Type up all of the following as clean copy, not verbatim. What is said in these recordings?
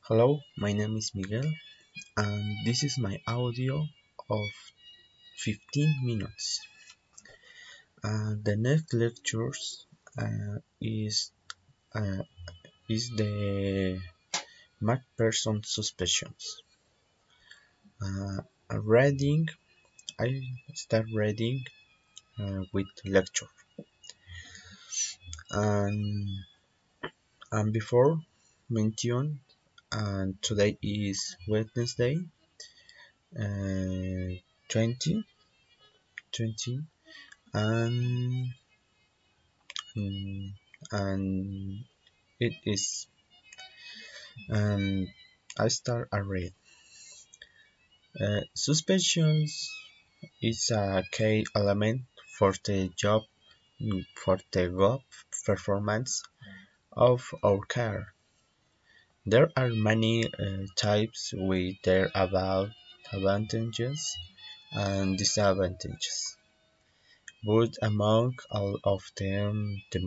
Hello, my name is Miguel, and this is my audio of 15 minutes. The next lectures uh, is the MacPherson suspicions. Uh, reading, I start reading with lecture, and before mention, today is Wednesday, 20, 20, and mm, and it is I start a read. Suspensions is a key element for the job for the good performance of our car. There are many types with their about advantages and disadvantages, but among all of them, the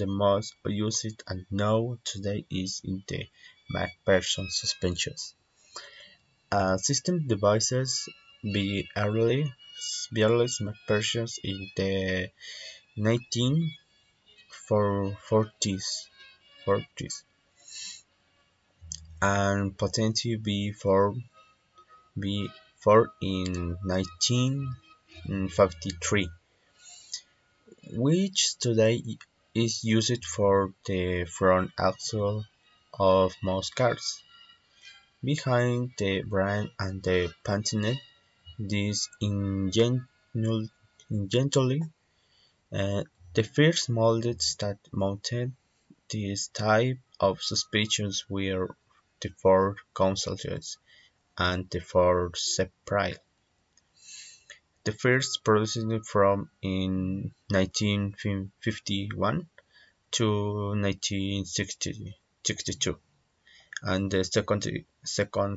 most used and known today is in the MacPherson suspensions. System devices be early versions in the 1940s and potentially before in 1953, which today is used for the front axle of most cars. Behind the brand and the patented, this ingeniously Uh, the first models that mounted this type of suspensions were the Ford Consultants and the Ford Sepryle. The first produced from in 1951 to 1962, and the second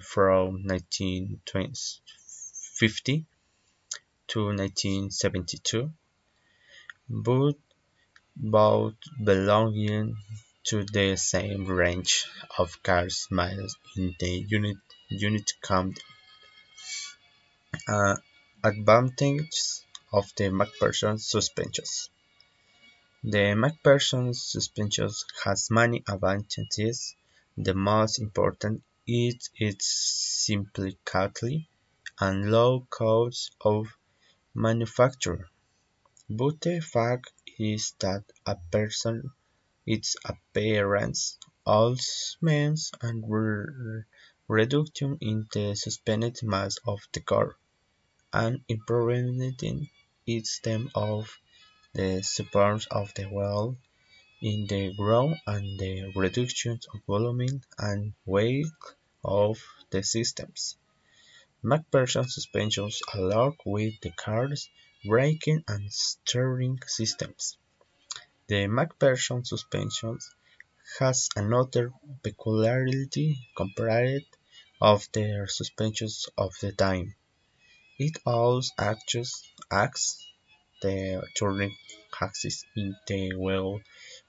from 1950 to 1972, both both belonging to the same range of cars miles in the unit count. Uh, Advantages of the MacPherson suspensions. The MacPherson suspensions has many advantages. The most important is its simplicity and low cost of manufacture. But the fact is that a person its appearance also means a reduction in the suspended mass of the car, and improving its stem of the support of the wheel in the ground and the reduction of volume and weight of the systems. MacPherson suspensions along with the car's braking and steering systems. The MacPherson suspension has another peculiarity compared of their suspensions of the time. It also acts the turning axis in the wheel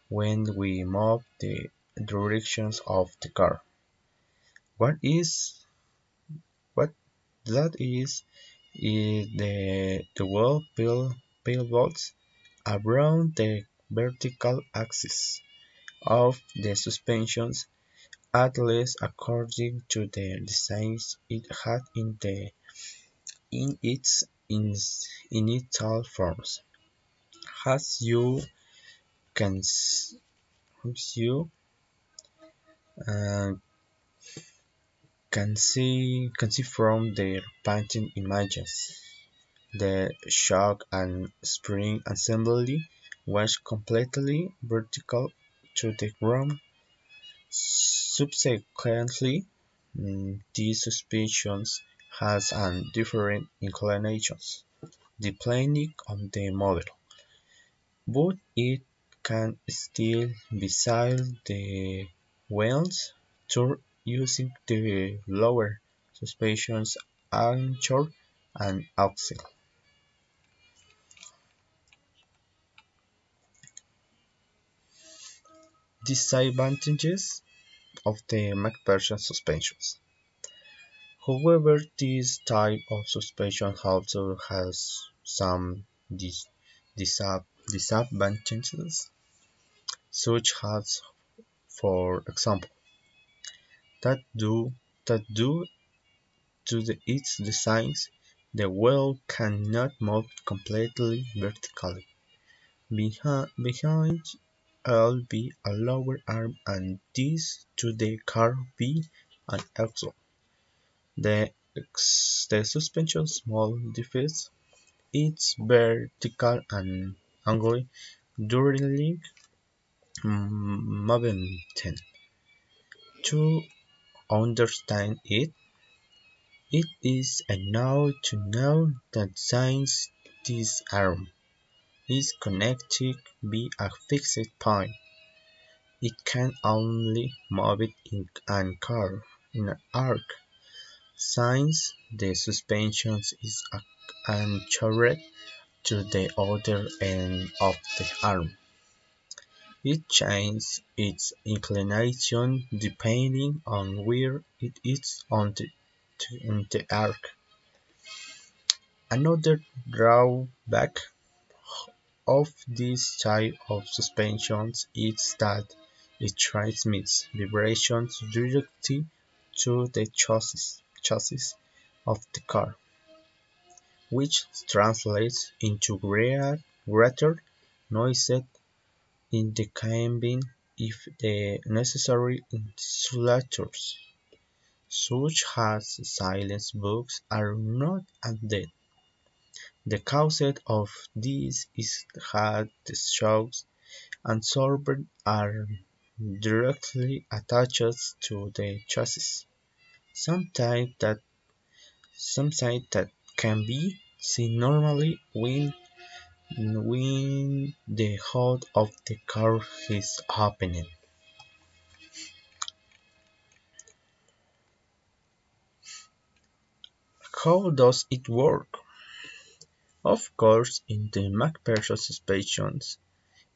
when we move the directions of the car. What is what that is the wheel pivots around the vertical axis of the suspensions, at least according to the designs it had in its initial forms. As can as you uh, can see from their painting images, the shock and spring assembly was completely vertical to the ground. Subsequently, these suspensions has different inclinations depending on the model, but it can still be the wheels turn using the lower suspension's anchor and axle. Disadvantages. of the MacPherson suspensions. However, this type of suspension also has some disadvantages, such as, for example, that due to its design, the wheel cannot move completely vertically. Behind will be a lower arm and this to the car be an axle. The suspension small defects its vertical and angular during movement. To understand it, it is enough to know that since this arm is connected by a fixed point, it can only move it in an arc. Since the suspension is anchored to the other end of the arm, it changes its inclination depending on where it is on the arc. Another drawback of this type of suspension is that it transmits vibrations directly to the chassis of the car, which translates into greater noise in the cabin if the necessary insulators, such as silence box, are not added. The cause of this is that the shocks absorbers are directly attached to the chassis, sometimes that can be seen normally when the hood of the car is opened. How does it work? Of course, in the MacPherson suspensions,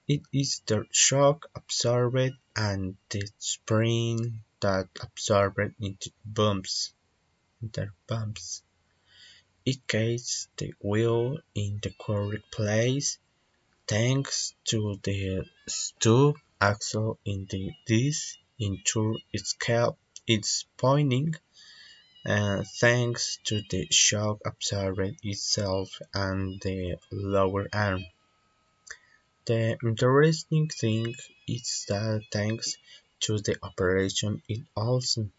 it is the shock absorbed and the spring that absorbed into their bumps. It keeps the wheel in the correct place thanks to the stub axle in this ensures its pointing thanks to the shock absorber itself and the lower arm. The interesting thing is that thanks to the operation it also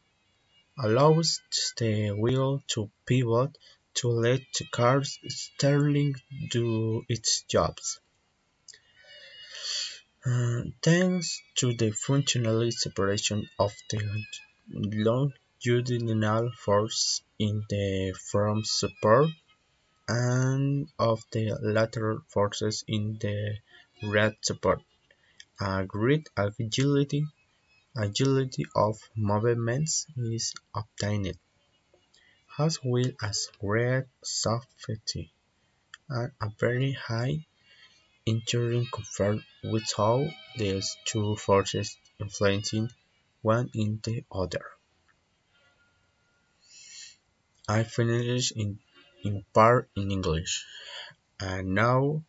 allows the wheel to pivot to let the car's steering do its job. Thanks to the functional separation of the longitudinal force in the front support and of the lateral forces in the rear support, a great agility of movements is obtained, as well as great safety and a very high enduring comfort without these two forces influencing one in the other. I finished in part in English, and now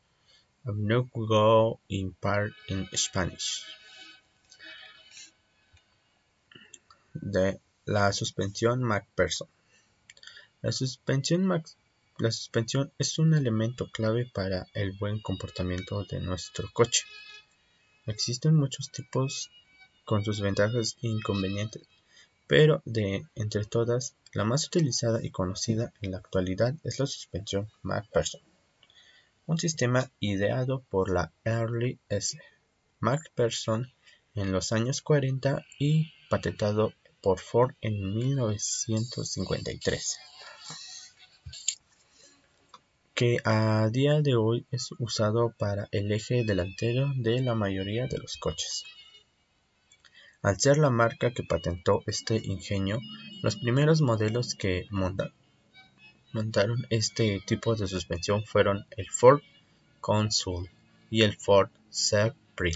I'm not go in part in Spanish. De la suspensión MacPherson. La suspensión, la suspensión es un elemento clave para el buen comportamiento de nuestro coche. Existen muchos tipos con sus ventajas e inconvenientes, pero de entre todas, la más utilizada y conocida en la actualidad es la suspensión MacPherson, un sistema ideado por la Early S. MacPherson en los años 40 y patentado por Ford en 1953, que a día de hoy es usado para el eje delantero de la mayoría de los coches. Al ser la marca que patentó este ingenio, los primeros modelos que montaron este tipo de suspensión fueron el Ford Consul y el Ford Zephyr.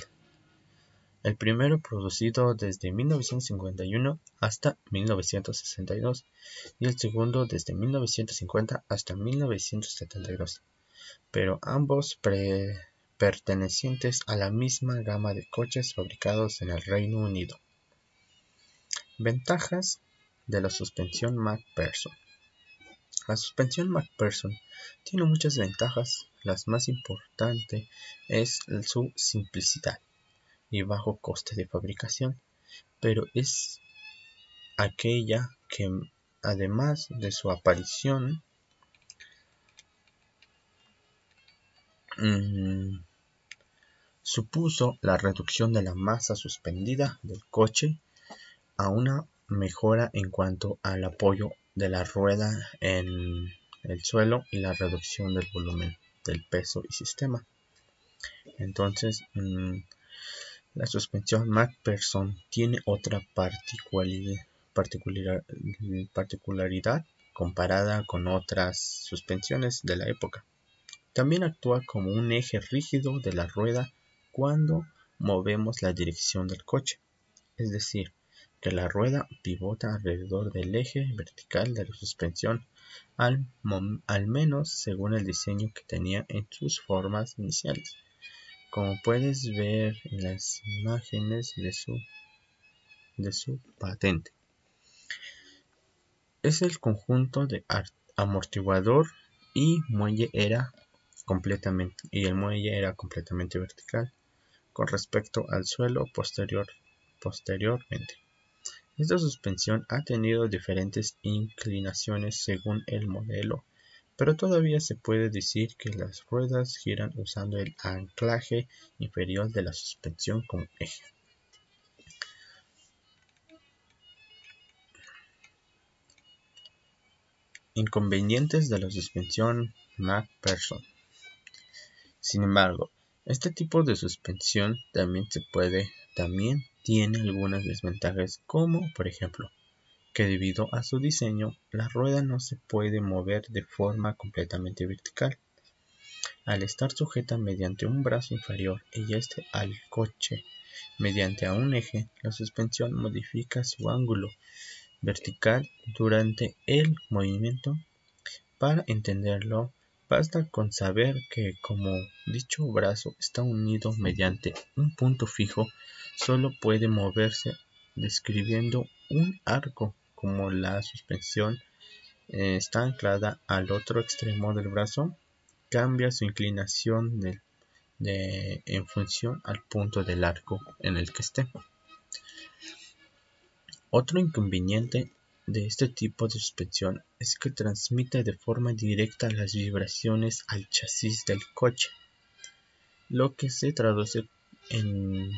el primero producido desde 1951 hasta 1962 y el segundo desde 1950 hasta 1972, pero ambos pertenecientes a la misma gama de coches fabricados en el Reino Unido. Ventajas de la suspensión MacPherson. La suspensión MacPherson tiene muchas ventajas. La más importante es su simplicidad y bajo coste de fabricación, pero es aquella que, además de su aparición, supuso la reducción de la masa suspendida del coche, a una mejora en cuanto al apoyo de la rueda en el suelo y la reducción del volumen del peso y sistema. Entonces, la suspensión MacPherson tiene otra particularidad comparada con otras suspensiones de la época. También actúa como un eje rígido de la rueda cuando movemos la dirección del coche, es decir, que la rueda pivota alrededor del eje vertical de la suspensión, al menos según el diseño que tenía en sus formas iniciales, como puedes ver en las imágenes de su patente. Es el conjunto de amortiguador y el muelle era completamente vertical con respecto al suelo posteriormente. Esta suspensión ha tenido diferentes inclinaciones según el modelo, pero todavía se puede decir que las ruedas giran usando el anclaje inferior de la suspensión como eje. Inconvenientes de la suspensión MacPherson. Sin embargo, este tipo de suspensión también tiene algunas desventajas, como por ejemplo, que debido a su diseño, la rueda no se puede mover de forma completamente vertical. Al estar sujeta mediante un brazo inferior y al coche mediante a un eje, la suspensión modifica su ángulo vertical durante el movimiento. Para entenderlo, basta con saber que como dicho brazo está unido mediante un punto fijo, solo puede moverse describiendo un arco. Como la suspensión está anclada al otro extremo del brazo, cambia su inclinación en función al punto del arco en el que esté. Otro inconveniente de este tipo de suspensión es que transmite de forma directa las vibraciones al chasis del coche, lo que se traduce en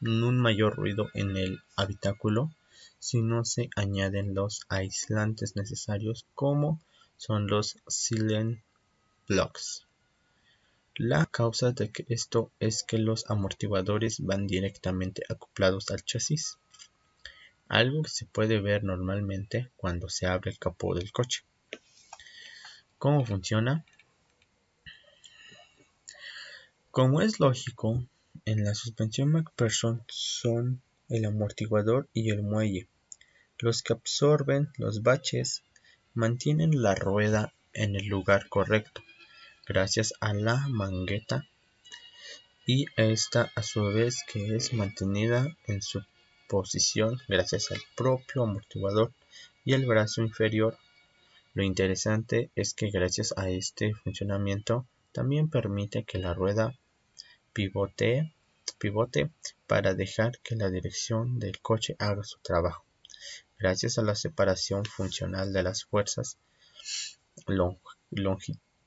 un mayor ruido en el habitáculo si no se añaden los aislantes necesarios, como son los silent blocks. La causa de esto es que los amortiguadores van directamente acoplados al chasis, algo que se puede ver normalmente cuando se abre el capó del coche. ¿Cómo funciona? Como es lógico, en la suspensión MacPherson son el amortiguador y el muelle los que absorben los baches, mantienen la rueda en el lugar correcto gracias a la mangueta, y esta a su vez que es mantenida en su posición gracias al propio amortiguador y el brazo inferior. Lo interesante es que gracias a este funcionamiento también permite que la rueda pivote para dejar que la dirección del coche haga su trabajo. Gracias a la separación funcional de las fuerzas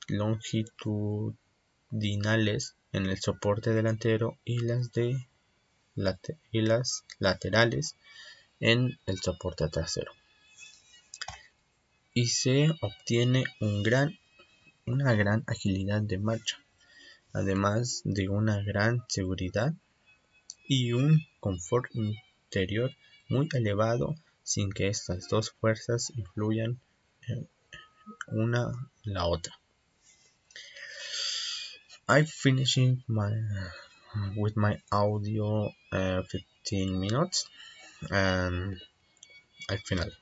longitudinales en el soporte delantero y las laterales en el soporte trasero, y se obtiene una gran agilidad de marcha, además de una gran seguridad y un confort interior muy elevado, sin que estas dos fuerzas influyan una en la otra. I finished my with my audio 15 minutes and I finished.